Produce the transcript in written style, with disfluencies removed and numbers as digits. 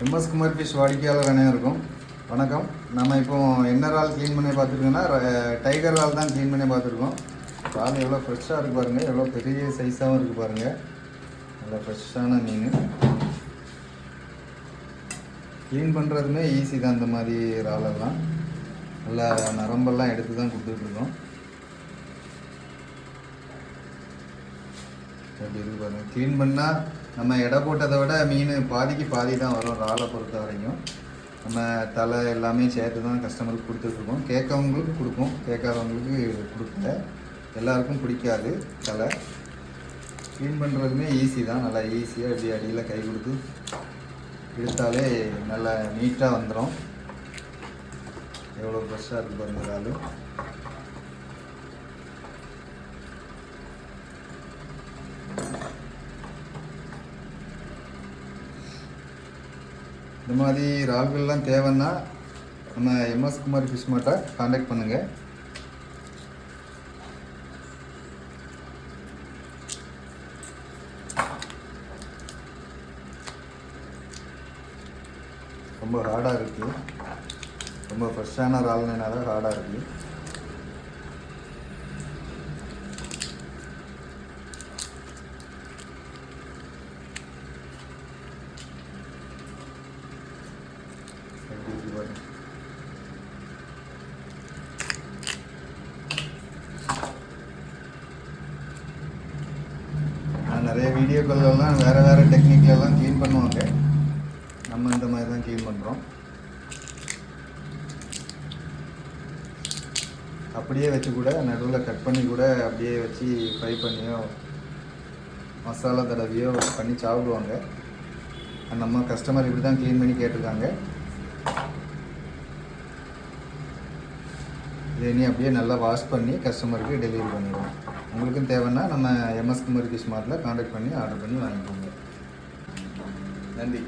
MS Kumar fish வாடிக்கையாளர் அனைவருக்கும் வணக்கம். நம்ம இப்போ என்ன இறால் க்ளீன் பண்ணி பார்த்துருக்கோன்னா டைகர் இறால் தான் க்ளீன் பண்ணி பார்த்துருக்கோம். இறால் எவ்வளோ ஃப்ரெஷ்ஷாக இருக்குது பாருங்கள், எவ்வளோ பெரிய சைஸாகவும் இருக்குது பாருங்கள். நல்லா ஃப்ரெஷ்ஷான மீன். க்ளீன் பண்ணுறதுமே ஈஸி தான். இந்த மாதிரி இறாலெல்லாம் நல்லா நரம்பெல்லாம் எடுத்து தான் கொடுத்துட்ருக்கோம். அப்படி இருக்கு பாருங்கள். க்ளீன் பண்ணால் நம்ம எடை போட்டதை விட மீன் பாதிக்கு பாதி தான் வரும். இறாலை பொறுத்த வரைக்கும் நம்ம தலை எல்லாமே சேர்த்து தான் கஸ்டமருக்கு கொடுத்துட்ருக்கோம். கேட்கவங்களுக்கு கொடுப்போம், கேட்காதவங்களுக்கு கொடுக்கல. எல்லாருக்கும் பிடிக்காது தலை. க்ளீன் பண்ணுறதுமே ஈஸி தான். நல்லா ஈஸியாக இப்படி அடியில் கை கொடுத்து எடுத்தாலே நல்லா நீட்டாக வந்துடும். எவ்வளோ ஃப்ரெஷ்ஷாக இருக்குது பாருங்கள் இறால். இந்த மாதிரி இறால்கள்லாம் தேவைன்னா நம்ம எம்எஸ் குமார் ஃபிஷ் மார்ட்டை காண்டாக்ட் பண்ணுங்கள். ரொம்ப ஹார்டாக இருக்குது. ரொம்ப ஃப்ரெஷ்ஷான இறால்னால ஹார்டாக இருக்குது. நிறைய வீடியோக்கள்லாம் வேறு டெக்னிக்லலாம் க்ளீன் பண்ணுவாங்க. நம்ம இந்த மாதிரி தான் க்ளீன் பண்ணுறோம். அப்படியே வச்சு கூட நடுவில் கட் பண்ணி கூட அப்படியே வச்சு ஃப்ரை பண்ணியோ மசாலா தடவியோ பண்ணி சாப்பிடுவாங்க. நம்ம கஸ்டமர் இப்படி தான் க்ளீன் பண்ணி கேட்டிருக்காங்க. இதை இனி அப்படியே நல்லா வாஷ் பண்ணி கஸ்டமருக்கு டெலிவரி பண்ணிடுவோம். உங்களுக்கும் தேவைன்னா நம்ம எம்எஸ் குமார் ஃபிஷ் மார்ட்டில் காண்டாக்ட் பண்ணி ஆர்டர் பண்ணி வாங்கிக்கோங்க. நன்றி.